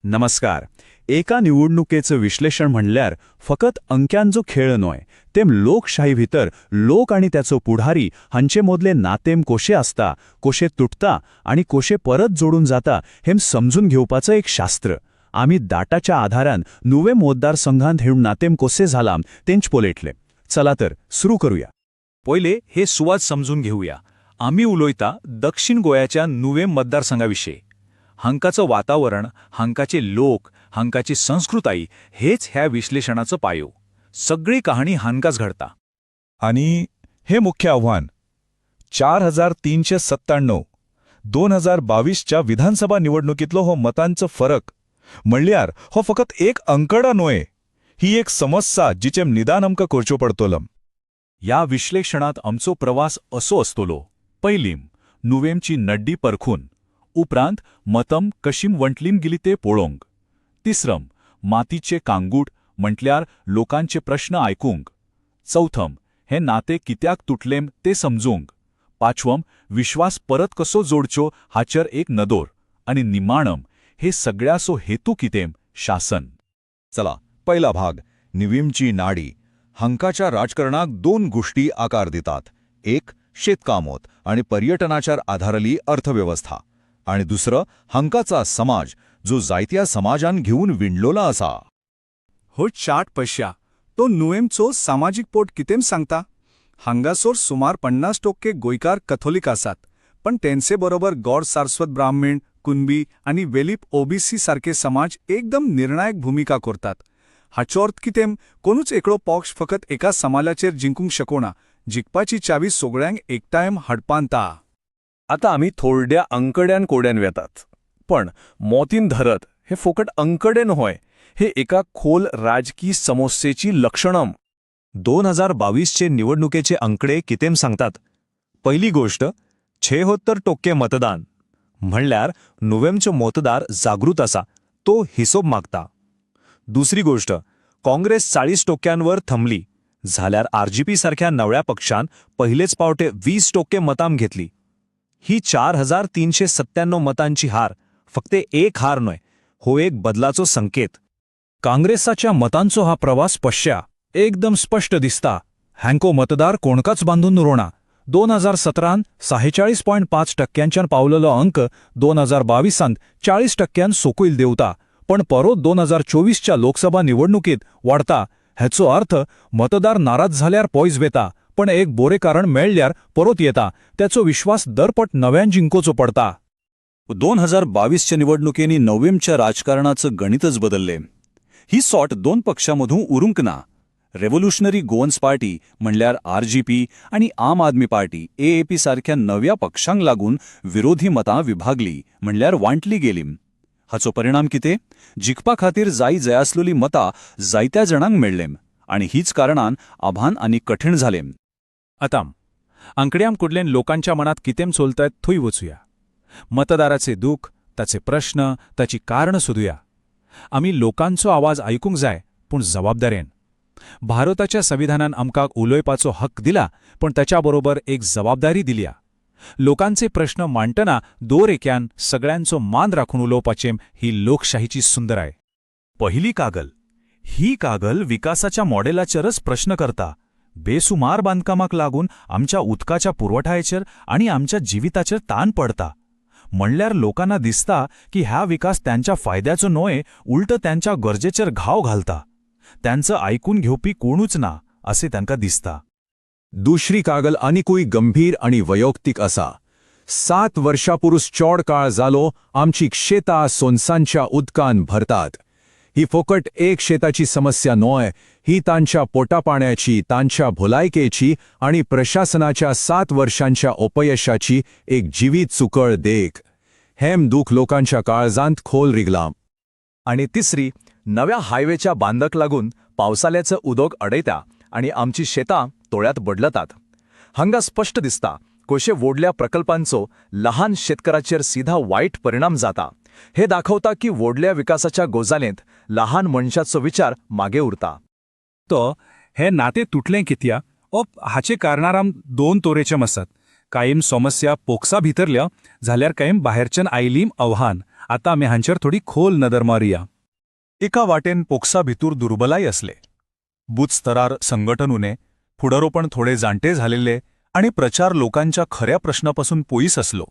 नमस्कार. एका निवडणुकेचं विश्लेषण म्हणल्यार फकत अंक्यांचो खेळ न्हय, तेम लोकशाही भितर लोक आणि त्याचो पुढारी हांचे मदले नातेम कोशे आसता, कोशे तुटता आणि कोशे परत जोडून जाता हेम समजून घेवपाचं एक शास्त्र. आमी डाटाच्या आधारान नुवे मतदारसंघांत हे नातेम कोसे झालाम तेंच पळयतले. चला तर सुरू करूया. पहिले हे सुवात समजून घेऊया. आम्ही उलोयता दक्षिण गोयाच्या नुवे मतदारसंघाविषयी. हांकाचं वातावरण, हांकाचे लोक, हांकाची संस्कृताई हेच ह्या विश्लेषणाचं पायो. सगळी कहाणी हांकाच घडता. आणि हे मुख्य आव्हान 4397 2022च्या विधानसभा निवडणुकीतलो हो मतांचो फरक म्हणल्यार हो फकत एक अंकडा न्हय, ही एक समस्या जिचें निदान आमकां करचो पडटलो. या विश्लेषणात आमचो प्रवास असो असतलो. पहिलीम नुवेमची नड्डी परखून, उपरांत मतम कशीम वंटलीम गेली ते पळोवंक. तिसरम मातीचे कांगूट म्हटल्यार लोकांचे प्रश्न आयकूंक. चौथम हे नाते कित्याक तुटलेम ते समजूंक. पाचवम विश्वास परत कसो जोडच्यो हाचेर एक नदोर. आणि निमाणम हे सगळ्याचो हेतू कितें शासन. चला, पहिला भाग निवीमची नाडी. हांकाच्या राजकारणाक दोन गोष्टी आकार दितात. एक शेतकामत आणि पर्यटनाचेर आधारली अर्थव्यवस्था, आणि दुसरं हांकाचा समाज जो जायत्या समाजान घेऊन विणलोला असा. हो चार्ट पश्या, तो नुवेमचो सामाजिक पोट कितें सांगता. हांगासोर सुमार 50% गोयकार कथोलिक आसात, पण तेंचे बरोबर गौड सारस्वत ब्राह्मण, कुणबी आणि वेलीप ओबीसी सारखे समाज एकदम निर्णायक भूमिका करतात. हाचो अर्थ कितें, कोणूच एकलो पक्ष फकत एका समाजाचेर जिंकूंक शकना. जिखपाची चावी सगळ्यांक एकठांय हाडपान ता. आता आम्ही थोड्या अंकड्यान कोड्यान वेतात. पण मोतीन धरत हे फुकट अंकडे न्हय, हे एका खोल राजकीय समस्येची लक्षणम. 2022चे निवडणुकेचे अंकडे कितें सांगतात. पहिली गोष्ट 76% मतदान म्हणल्यार नुवेमचो मतदार जागृत असा, तो हिशोब मागता. दुसरी गोष्ट काँग्रेस 40%वर थंबली, झाल्यार आरजीपी सारख्या नव्या पक्षान पहिलेच पावटे 20% मतां घेतली. ही 4397 मतांची हार फक्त एक हार न्हय, हो एक बदलाचो संकेत. काँग्रेसाच्या मतांचो हा प्रवास पश्या एकदम स्पष्ट दिसता. हँको मतदार कोणकाच बांधून उरोना. 2017 46.5% पावलेलो अंक 2022 40% सोकूल देवता, पण परत 2024च्या लोकसभा निवडणुकीत वाढता. हेचो अर्थ मतदार नाराज झाल्यार पॉयज वेता, पण एक बोरे कारण मेळ्ळ्यार परत येता. त्याचो विश्वास दरपट नव्यान जिंकोचो पडता. 2022च्या निवडणुकेनी नोव्हेंबरच्या राजकारणाचं गणितच बदलले. ही सॉट दोन पक्षांमधून उरूंक ना. रेव्होल्युशनरी गोवन्स पार्टी म्हणल्यार आरजीपी आणि आम आदमी पार्टी एएपी सारख्या नव्या पक्षांक लागून विरोधी मतां विभागली म्हणल्यार वांटली गेली. हाचो परिणाम कितें? जिखपा खातीर जाय आसलेली मतां जायत्या जाणांक मेळ्ळें, आणि हीच कारणान आव्हान आनी कठीण जालें. आता अंकड्यां कुडलेन लोकांच्या मनात कितें चलतायत थंय वचूया. मतदाराचे दुःख, ताचे प्रश्न, ताची कारणं सोदुया. आमी लोकांचो आवाज आयकूंक जाय, पूण जबाबदारेन. भारताच्या संविधानान आमकां उलोवपाचो हक्क दिला, पण त्याच्याबरोबर एक जबाबदारी दिल्या. लोकांचे प्रश्न मांडटना दोरेक्यान सगळ्यांचो मान राखून उलोवपाचें ही लोकशाहीची सुंदराय. पहिली कागल. ही कागल विकासाच्या मॉडेलाचेरच प्रश्न करता. बेसुमार बांदकामाक लागून आमच्या उदकाच्या पुरवठायेचेर आणि आमच्या जिविताचेर ताण पडता. म्हणल्यार लोकांना दिसता की ह्या विकास त्यांच्या फायद्याचो न्हय, उलट त्यांच्या गरजेचेर घाव घालता. त्यांचं ऐकून घेवपी कोणूच ना असे तांकां दिसता. दुसरी कागल आनिकूय गंभीर आणि वैयक्तिक असा. 7 वर्षापुरुष चोड काळ जालो आमची शेतां सोनसांच्या उदकान भरतात. ही फकट एक शेताची समस्या न्हय, ही तांच्या पोटापाण्याची, तांच्या भलायकेची आणि प्रशासनाच्या 7 वर्षांच्या अपयशाची एक जिवीत चुकळ देख. हेम दुख लोकांच्या काळजांत खोल रिगलां. आणि तिसरी, नव्या हायवेच्या बांदक लागून पावसाळ्याचं उदक अडयता आणि आमची शेतां तोळ्यात बदलतात. हांगा स्पष्ट दिसता कशे व्हडल्या प्रकल्पांचो लहान शेतकऱ्याचेर सीधा वाईट परिणाम जाता. हे दाखवता की व्हडल्या विकासाच्या गोजालेंत लहान मनशाचो विचार मागे उरता. तो हे नाते तुटलें कित्या हाचे कारणाराम दोन तोरेचे आसात. कायम समस्या पोक्सा भितरल्या जाल्यार कायम भायरच्यान आयलीं आव्हान. आता आमी हांचेर थोडी खोल नदर मारया. एका वाटेन पोक्सा भितूर दुर्बलाय असले. बूथ स्तरार संघटन उणे, फुडारोपण थोडे जाणटे झालेले आणि प्रचार लोकांच्या खऱ्या प्रश्नापासून पयस असलो.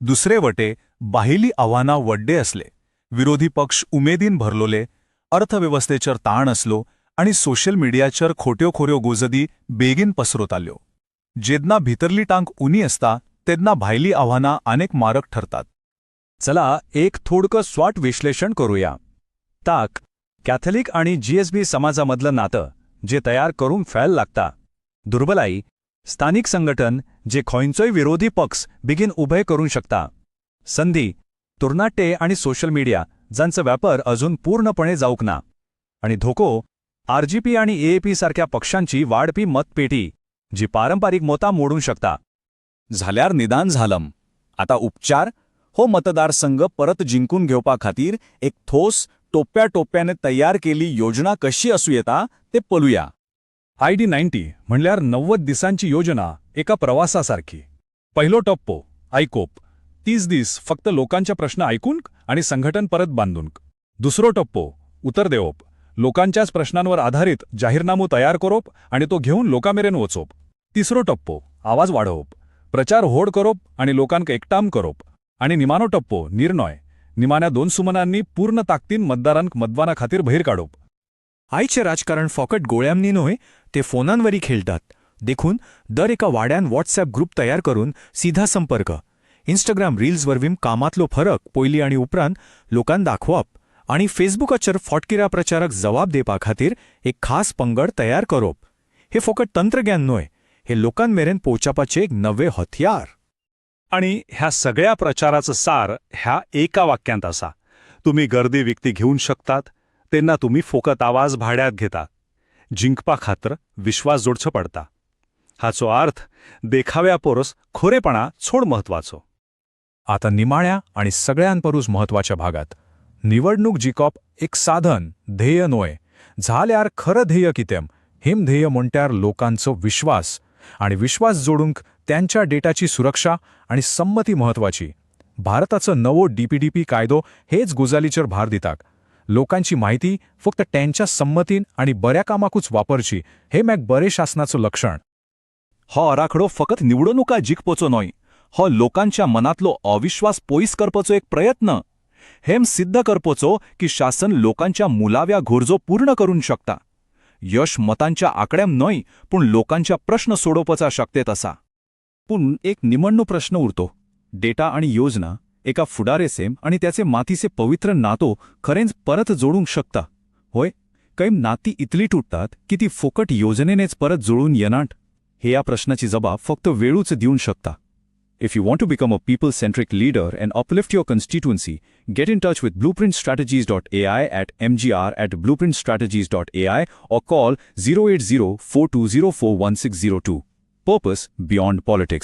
दुसरे वटे बाहिली आव्हानां व्हडले असले. विरोधी पक्ष उमेदीन भरलोले, अर्थव्यवस्थेचेर ताण असलो आणि सोशल मिडियाचेर खोट्यो खोऱ्यो गोजदी बेगीन पसरताल्यो. जेदना भितरली टांक उणी असता तेदना भायली आव्हानां अनेक मारक ठरतात. चला एक थोडकं स्वाट विश्लेषण करूया. ताक कॅथलिक आणि जीएसबी समाजामधलं नातं जे तयार करून फॅल लागता. दुर्बलाई स्थानिक संघटन जे खंयचोय विरोधी पक्ष बेगीन उभे करूं शकता. संधी तुरणाटे आणि सोशल मीडिया जांचो व्यापार अजून पूर्णपणे जावंक ना. आणि धोको आरजीपी आणि एएपी सारख्या पक्षांची वाढपी मतपेटी जी पारंपरिक मोता मोडूं शकता. झाल्यार निदान झालम. आता उपचार हो मतदारसंघ परत जिंकून घेवपा खातीर एक ठोस टोप्या टोप्याने तयार केली योजना कशी असू येता ते पळुया. ID90 म्हणल्यार 90 दिसांची योजना एका प्रवासासारखी. पहिलो टप्पो आयकोप. 30 दीस फक्त लोकांचे प्रश्न ऐकूनक आणि संघटन परत बांधूनक. दुसरो टप्पो उतर देवप. लोकांच्याच प्रश्नांवर आधारित जाहीरनामो तयार करप आणि तो घेऊन लोकांमेरेन वचोप. तिसरो टप्पो आवाज वाढवप. प्रचार होड करप आणि लोकांक एकटाम करप. आणि निमानो टप्पो निर्णय. निमाण्या 2 सुमनांनी पूर्ण ताकदीन मतदारांक मतदाना खातीर भायर काडप. आयचे राजकारण फकट गोळ्यांनी न्हय ते फोनांवरी खेळटात. देखून दर एका वाड्यान व्हॉट्सॲप ग्रुप तयार करून सीधा संपर्क. इंस्टाग्राम रील्स वरवीं कामातलो फरक पयलीं आणि उपरांत लोकांक दाखोवप आणि फेसबुकाचेर फटकिऱ्या प्रचाराक जबाब दिवपा खातीर एक खास पंगड तयार करप. हे फकट तंत्रज्ञान न्हय, हे लोकांमेरेन पोवचापाचें एक नवे हथियार. आणि ह्या सगळ्या प्रचाराचं सार ह्या एका वाक्यांत असा. तुम्ही गर्दी विकती घेऊन शकतात तेन्ना तुम्ही फकत आवाज भाड्यात घेतात. जिंकपा खातर विश्वास जोडचो पडता. हाचो अर्थ देखाव्या परस खोरेपणा चड म्हत्वाचो. आता निमाण्या आणि सगळ्यां परूस महत्वाच्या भागात निवडणूक जिखप एक साधन ध्येय न्हय. झाल्यार खरं ध्येय कितें हेम ध्येय म्हणल्यार लोकांचो विश्वास. आणि विश्वास जोडूंक त्यांच्या डेटाची सुरक्षा आणि संमती महत्वाची. भारताचो नवो डीपीडीपी कायदो हेच गजालीचेर भार दितात. लोकांची माहिती फक्त त्यांच्या संमतीन आणि बऱ्या कामाकूच वापरची हे मॅक बरे शासनाचो लक्षण. हो आराखडो फकत निवडणुका जिखपाचो न्हय, हो लोकांच्या मनातलो अविश्वास पयस करपाचो एक प्रयत्न. हेम सिद्ध करपाचो की शासन लोकांच्या मुलाव्या गरजो पूर्ण करून शकता. यश मतांच्या आकड्यां न्हय पूण लोकांच्या प्रश्न सोडोवपाच्या शक्यतेत आसा. पूण एक निमण्णो प्रश्न उरतो. डेटा आणि योजना एका फुडारेसेम आणि त्याचे मातीचे पवित्र नातो खरेंच परत जोडूंक शकता होय. कैम नाती इतली तुटतात की ती फुकट योजनेनेच परत जुळून येनात. हे या प्रश्नाची जबाब फक्त वेळूच दिवून शकता. If you want to become a people-centric leader and uplift your constituency, get in touch with blueprintstrategies.ai at mgr@blueprintstrategies.ai or call 080-4204-1602. Purpose beyond politics.